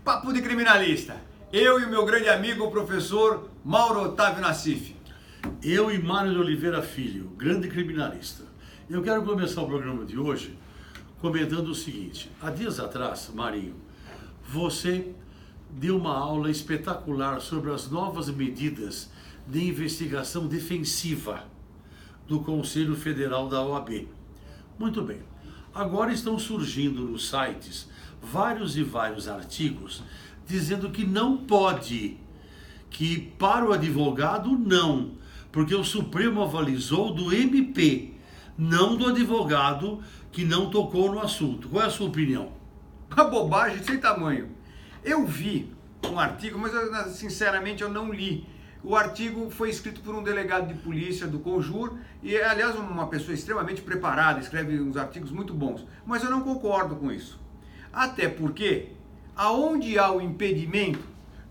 Papo de criminalista. Eu e o meu grande amigo, o professor Mauro Otávio Nassif. Eu e Mário de Oliveira Filho, grande criminalista. Eu quero começar o programa de hoje comentando o seguinte. Há dias atrás, Marinho, você deu uma aula espetacular sobre as novas medidas de investigação defensiva do Conselho Federal da OAB. Muito bem. Agora estão surgindo nos sites vários artigos dizendo que não pode, que para o advogado não, porque o Supremo avalizou do MP, não do advogado que não tocou no assunto. Qual é a sua opinião? Uma bobagem sem tamanho. Eu vi um artigo, mas sinceramente eu não li. O artigo foi escrito por um delegado de polícia do Conjur e é, aliás, uma pessoa extremamente preparada, escreve uns artigos muito bons. Mas eu não concordo com isso. Até porque, aonde há o impedimento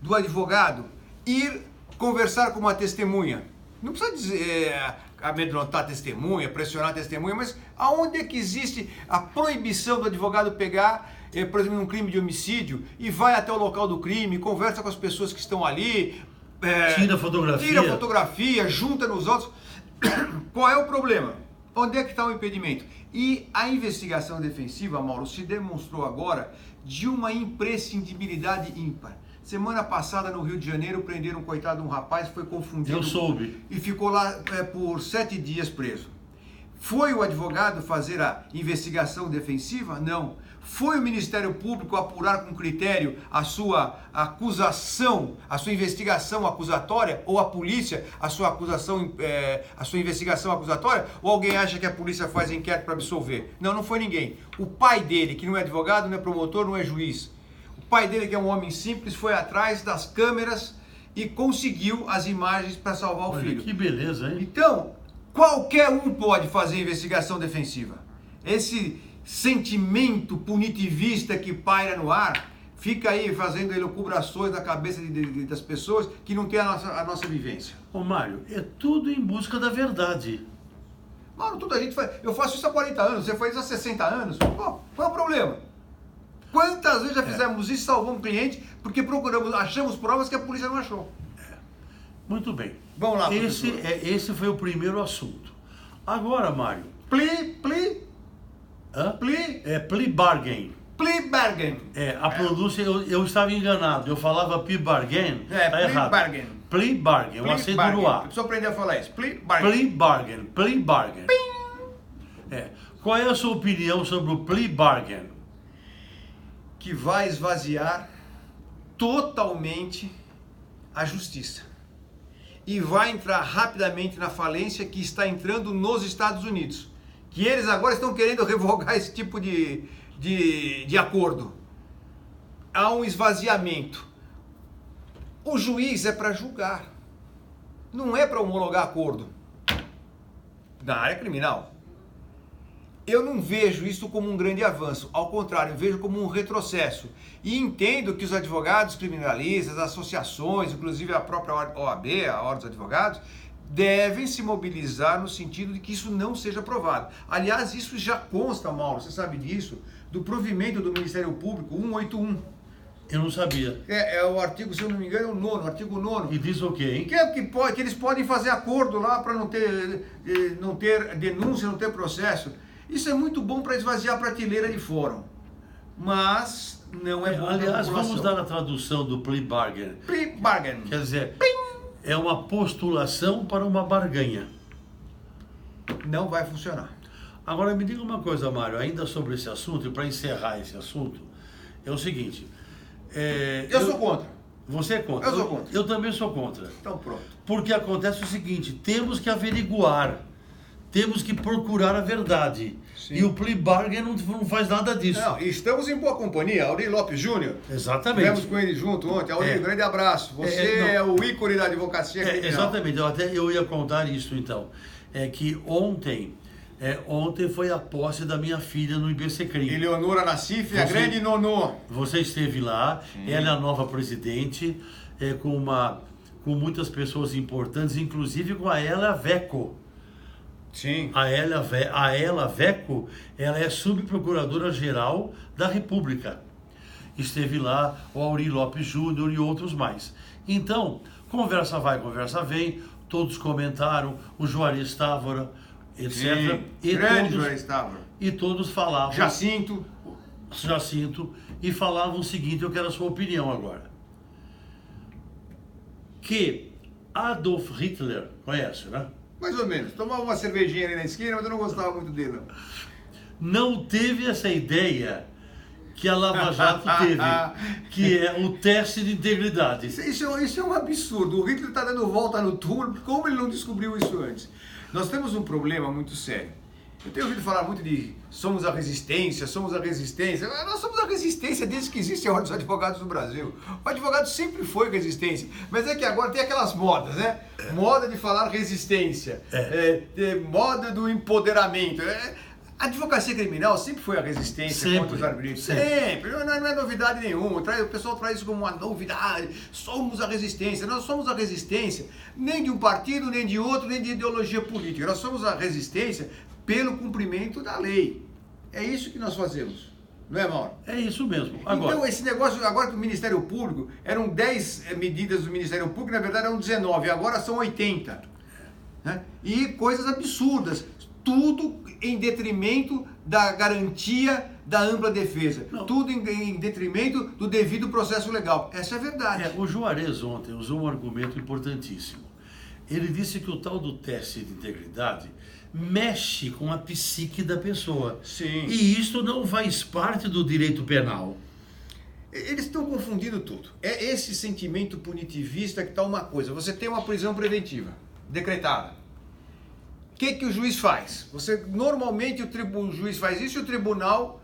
do advogado ir conversar com uma testemunha? Não precisa dizer amedrontar a testemunha, pressionar a testemunha, mas aonde é que existe a proibição do advogado pegar, por exemplo, um crime de homicídio e vai até o local do crime, conversa com as pessoas que estão ali, tira fotografia, junta nos autos. Qual é o problema? Onde é que está o impedimento? E a investigação defensiva, Mauro, se demonstrou agora de uma imprescindibilidade ímpar. Semana passada no Rio de Janeiro prenderam um coitado, um rapaz que foi confundido. Eu soube. E ficou lá por 7 dias preso. Foi o advogado fazer a investigação defensiva? Não. Foi o Ministério Público apurar com critério a sua acusação, a sua investigação acusatória, ou a polícia a sua acusação, a sua investigação acusatória, ou alguém acha que a polícia faz inquérito para absolver? Não, não foi ninguém. O pai dele, que não é advogado, não é promotor, não é juiz. O pai dele, que é um homem simples, foi atrás das câmeras e conseguiu as imagens para salvar o filho. Que beleza, hein? Então, qualquer um pode fazer investigação defensiva. Esse sentimento punitivista que paira no ar fica aí fazendo elucubrações na cabeça das pessoas que não tem a nossa vivência. Ô Mário, é tudo em busca da verdade. Mano, tudo a gente faz. Eu faço isso há 40 anos, você faz isso há 60 anos. Pô, qual é o problema? Quantas vezes já fizemos isso, salvamos um cliente, porque achamos provas que a polícia não achou. Muito bem. Vamos lá, esse foi o primeiro assunto. Agora, Mário. Plea bargain. Plea bargain. A pronúncia, eu estava enganado. Eu falava plea bargain. Tá errado. Bargain. Plea bargain, um acento no A. Preciso aprender a falar isso. Plea bargain. Plea bargain. Qual é a sua opinião sobre o plea bargain? Que vai esvaziar totalmente a justiça. E vai entrar rapidamente na falência que está entrando nos Estados Unidos. Que eles agora estão querendo revogar esse tipo de acordo. Há um esvaziamento. O juiz é para julgar, não é para homologar acordo. Na área criminal. Eu não vejo isso como um grande avanço, ao contrário, eu vejo como um retrocesso. E entendo que os advogados criminalistas, as associações, inclusive a própria OAB, a Ordem dos Advogados, devem se mobilizar no sentido de que isso não seja aprovado. Aliás, isso já consta, Mauro, você sabe disso, do provimento do Ministério Público 181. Eu não sabia. É o artigo, se eu não me engano, é o artigo 9º. E diz o quê, hein? Que eles podem fazer acordo lá para não ter denúncia, não ter processo. Isso é muito bom para esvaziar a prateleira de fórum. Mas não é bom para a população. Aliás, vamos dar a tradução do plea bargain. Plea bargain. Quer dizer, é uma postulação para uma barganha. Não vai funcionar. Agora me diga uma coisa, Mário, ainda sobre esse assunto, e para encerrar esse assunto, é o seguinte. Eu sou contra. Você é contra? Eu sou contra. Eu também sou contra. Então pronto. Porque acontece o seguinte, temos que averiguar, temos que procurar a verdade. Sim. E o plea bargain não faz nada disso. Não, estamos em boa companhia. Auri Lopes Júnior. Exatamente. Estivemos com ele junto ontem. Auri, grande abraço. Você é o ícone da advocacia criminal. Exatamente. Eu ia contar isso então. É que ontem foi a posse da minha filha no IBCCRIM. Eleonora Nassif, a grande nonô. Você esteve lá. Sim. Ela é a nova presidente, com muitas pessoas importantes, inclusive com a Ela Veco. Sim. A Ela Veco, ela é subprocuradora-geral da República. esteve lá, o Auri Lopes Júnior e outros mais. Então, conversa vai, conversa vem, todos comentaram, o Juarez Távora, etc. Sim, E grande todos, Juarez Távora. e todos falavam... Jacinto. Jacinto, e falavam o seguinte, eu quero a sua opinião agora. Que Adolf Hitler, conhece, né? Mais ou menos. Tomava uma cervejinha ali na esquina, mas eu não gostava muito dele, não. Não teve essa ideia que a Lava Jato teve, que é o teste de integridade. Isso é um absurdo. O Hitler está dando volta no túmulo. Como ele não descobriu isso antes? Nós temos um problema muito sério. Eu tenho ouvido falar muito de somos a resistência, somos a resistência. Nós somos a resistência desde que existem a Ordem dos Advogados do Brasil. O advogado sempre foi resistência. Mas é que agora tem aquelas modas, né? Moda de falar resistência, moda do empoderamento. A advocacia criminal sempre foi a resistência Sempre, contra os arbítrios. Sempre. Não é novidade nenhuma. O pessoal traz isso como uma novidade. Somos a resistência. Nós somos a resistência nem de um partido, nem de outro, nem de ideologia política. Nós somos a resistência pelo cumprimento da lei. É isso que nós fazemos. Não é, Mauro? É isso mesmo. Agora, então, esse negócio, agora que o Ministério Público, eram 10 medidas do Ministério Público, na verdade eram 19, agora são 80. Né? E coisas absurdas. Tudo em detrimento da garantia da ampla defesa. Não. Tudo em detrimento do devido processo legal. Essa é a verdade. o Juarez ontem usou um argumento importantíssimo. Ele disse que o tal do teste de integridade mexe com a psique da pessoa. Sim. E isto não faz parte do direito penal. Eles estão confundindo tudo. É esse sentimento punitivista que está uma coisa. Você tem uma prisão preventiva decretada. O que o juiz faz? Normalmente o juiz faz isso e o tribunal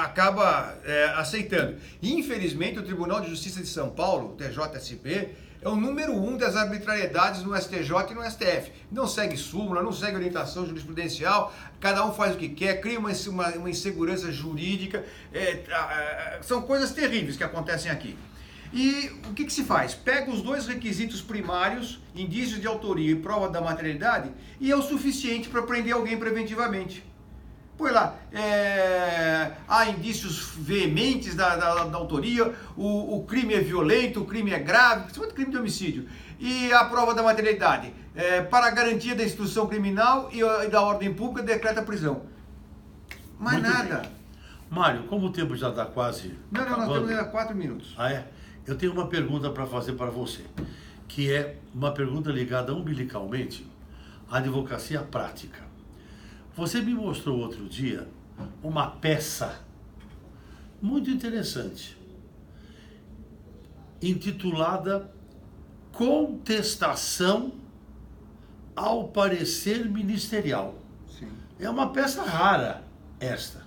acaba aceitando. Infelizmente, o Tribunal de Justiça de São Paulo, o TJSP, é o número 1 das arbitrariedades no STJ e no STF. Não segue súmula, não segue orientação jurisprudencial, cada um faz o que quer, cria uma insegurança jurídica. São coisas terríveis que acontecem aqui. E o que se faz? Pega os dois requisitos primários, indícios de autoria e prova da materialidade, e é o suficiente para prender alguém preventivamente. Põe lá, há indícios veementes da autoria, o crime é violento, o crime é grave, principalmente crime de homicídio, e a prova da materialidade. Para a garantia da instrução criminal e da ordem pública, decreta prisão. Mais Muito nada. bem. Mário, como o tempo já está quase Não, nós acabando, temos ainda 4 minutos. Ah, é? Eu tenho uma pergunta para fazer para você, que é uma pergunta ligada umbilicalmente à advocacia prática. Você me mostrou outro dia uma peça muito interessante, intitulada Contestação ao Parecer Ministerial. Sim. É uma peça rara esta.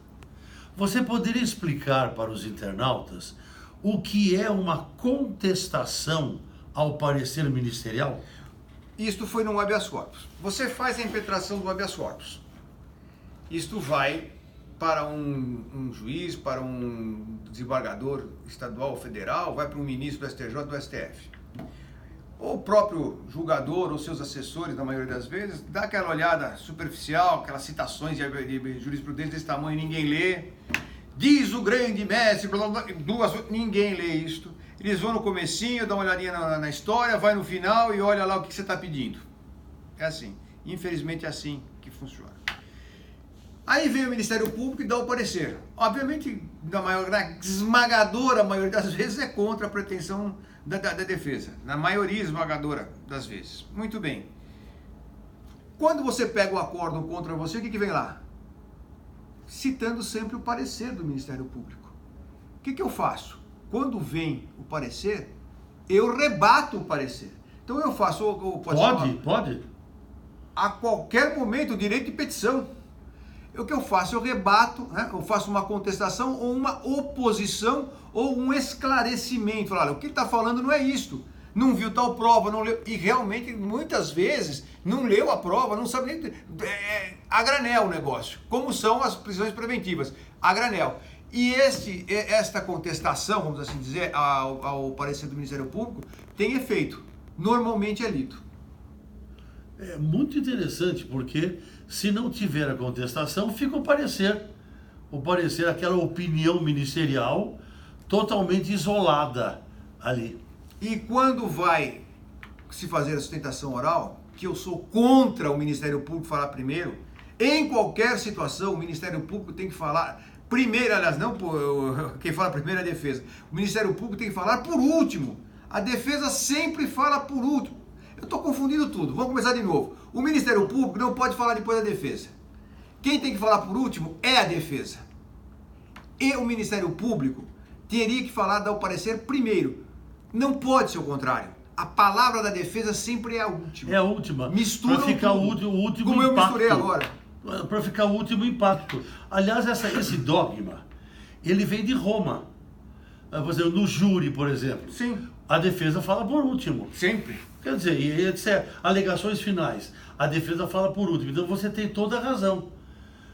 Você poderia explicar para os internautas o que é uma contestação ao parecer ministerial? Isto foi no habeas corpus. Você faz a impetração do habeas corpus. Isto vai para um juiz, para um desembargador estadual ou federal, vai para um ministro do STJ ou do STF. Ou o próprio julgador ou seus assessores, na maioria das vezes, dá aquela olhada superficial, aquelas citações de jurisprudência desse tamanho, ninguém lê. Diz o grande mestre, ninguém lê isto. Eles vão no comecinho, dão uma olhadinha na história, vai no final e olha lá o que você está pedindo. É assim. Infelizmente é assim que funciona. Aí vem o Ministério Público e dá o parecer. Obviamente, na esmagadora maioria das vezes, é contra a pretensão da defesa. Na maioria esmagadora das vezes. Muito bem. Quando você pega o acórdão contra você, o que vem lá? Citando sempre o parecer do Ministério Público. O que eu faço? Quando vem o parecer, eu rebato o parecer. Então eu faço... Pode? A qualquer momento, o direito de petição. O que eu faço? Eu rebato, né? Eu faço uma contestação ou uma oposição ou um esclarecimento. Falar, olha, o que ele está falando não é isto. Não viu tal prova, não leu. E realmente, muitas vezes, não leu a prova, não sabe nem... a granel o negócio. Como são as prisões preventivas. A granel. E esta contestação, vamos assim dizer, ao parecer do Ministério Público, tem efeito. Normalmente é lido. É muito interessante, porque se não tiver a contestação, fica o parecer. O parecer, aquela opinião ministerial, totalmente isolada ali. E quando vai se fazer a sustentação oral, que eu sou contra o Ministério Público falar primeiro, em qualquer situação o Ministério Público tem que falar primeiro, aliás, não quem fala primeiro é a defesa. O Ministério Público tem que falar por último. A defesa sempre fala por último. Eu estou confundindo tudo. Vamos começar de novo. O Ministério Público não pode falar depois da defesa. Quem tem que falar por último é a defesa. E o Ministério Público teria que falar, dar o parecer primeiro. Não pode ser o contrário. A palavra da defesa sempre é a última. É a última. Mistura para ficar tudo. o último Como impacto. eu misturei agora. Para ficar o último impacto. Aliás, esse dogma, ele vem de Roma. Por exemplo, no júri, por exemplo. Sim. A defesa fala por último. Sempre. Quer dizer, alegações finais. A defesa fala por último. Então você tem toda a razão.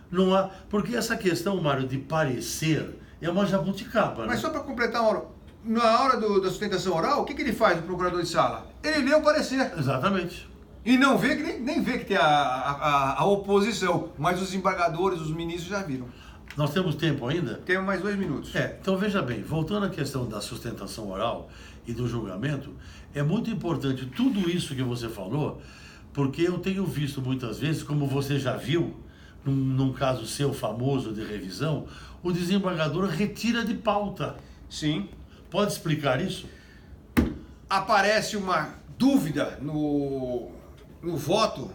Não há, porque essa questão, Mário, de parecer é uma jabuticaba. Mas né? só para completar na hora da sustentação oral, o que ele faz, o procurador de sala? Ele lê o parecer. Exatamente. E não vê, nem vê que tem a oposição, mas os desembargadores, os ministros já viram. Nós temos tempo ainda? Temos mais 2 minutos. Então veja bem, voltando à questão da sustentação oral e do julgamento, é muito importante tudo isso que você falou, porque eu tenho visto muitas vezes, como você já viu, num caso seu famoso de revisão, o desembargador retira de pauta. Sim. Pode explicar isso? Aparece uma dúvida no voto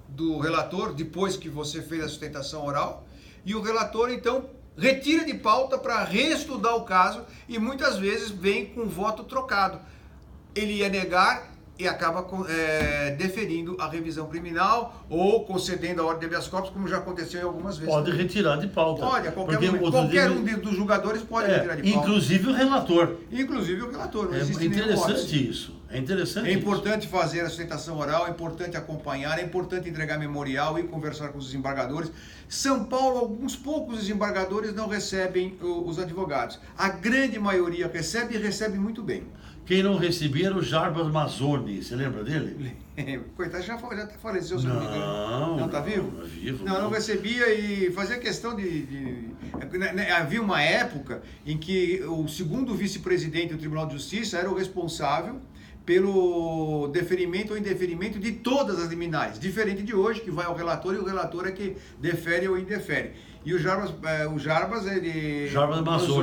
do relator, depois que você fez a sustentação oral, e o relator, então, retira de pauta para reestudar o caso e muitas vezes vem com voto trocado. Ele ia negar e acaba deferindo a revisão criminal ou concedendo a ordem de habeas corpus, como já aconteceu em algumas vezes. Pode retirar de pauta. Pode, qualquer um dos julgadores pode retirar de pauta. Inclusive o relator. Inclusive o relator. Não É existe interessante isso. É interessante. É importante fazer a sustentação oral, é importante acompanhar, é importante entregar memorial e conversar com os desembargadores. São Paulo, alguns poucos desembargadores não recebem os advogados. A grande maioria recebe e recebe muito bem. Quem não recebia era o Jarbas Mazzoni, você lembra dele? Coitado, já até faleceu, se não me engano. Não, tá vivo? Não é vivo. Não recebia e fazia questão Havia uma época em que o segundo vice-presidente do Tribunal de Justiça era o responsável pelo deferimento ou indeferimento de todas as liminares, diferente de hoje, que vai ao relator e o relator é que defere ou indefere. E o Jarbas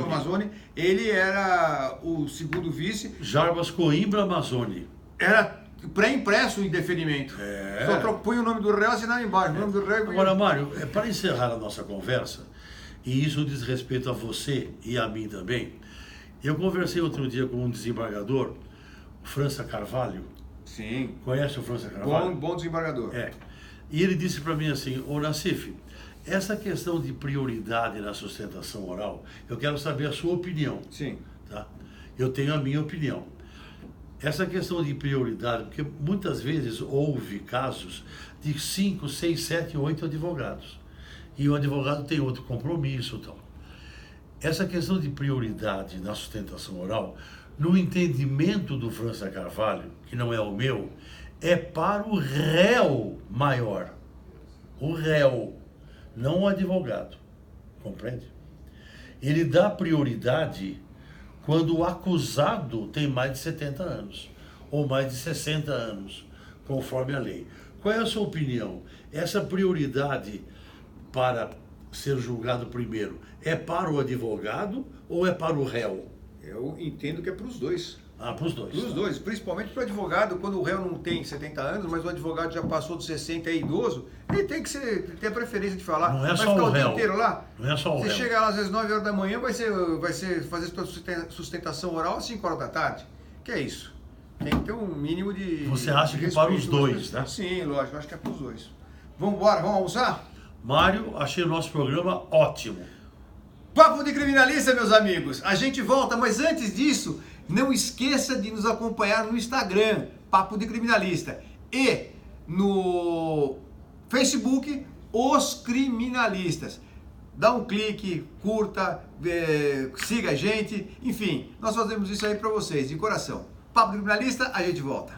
Mazzoni, ele era o segundo vice. Jarbas Coimbra Mazzoni. Era pré-impresso o indeferimento. Só põe o nome do réu e assinava embaixo. O nome do réu. Agora, Mário, para encerrar a nossa conversa, e isso diz respeito a você e a mim também, eu conversei outro dia com um desembargador, França Carvalho. Sim. Conhece o França Carvalho? Bom desembargador. E ele disse para mim assim, ô Nassif, essa questão de prioridade na sustentação oral, eu quero saber a sua opinião. Sim. Tá? Eu tenho a minha opinião. Essa questão de prioridade, porque muitas vezes houve casos de 5, 6, 7, 8 advogados. E o advogado tem outro compromisso e tal. Essa questão de prioridade na sustentação oral, no entendimento do França Carvalho, que não é o meu, é para o réu maior. O réu, não o advogado. Compreende? Ele dá prioridade quando o acusado tem mais de 70 anos, ou mais de 60 anos, conforme a lei. Qual é a sua opinião? Essa prioridade para ser julgado primeiro é para o advogado ou é para o réu? Eu entendo que é para os dois. Para os dois. Para os dois, principalmente para o advogado, quando o réu não tem 70 anos, mas o advogado já passou dos 60 e é idoso, ele tem que ter a preferência de falar. Não é vai só ficar o o dia réu. inteiro lá? Não é só o réu. Você chega lá às vezes 9 horas da manhã, vai fazer sustentação oral às 5 horas da tarde. Que é isso? Tem que ter um mínimo de... Você acha que para os dois, né? Sim, lógico, acho que é para os dois. Vamos embora, vamos almoçar? Mário, achei o nosso programa ótimo. Papo de Criminalista, meus amigos. A gente volta, mas antes disso, não esqueça de nos acompanhar no Instagram, Papo de Criminalista. E no Facebook, Os Criminalistas. Dá um clique, curta, siga a gente. Enfim, nós fazemos isso aí para vocês, de coração. Papo de Criminalista, a gente volta.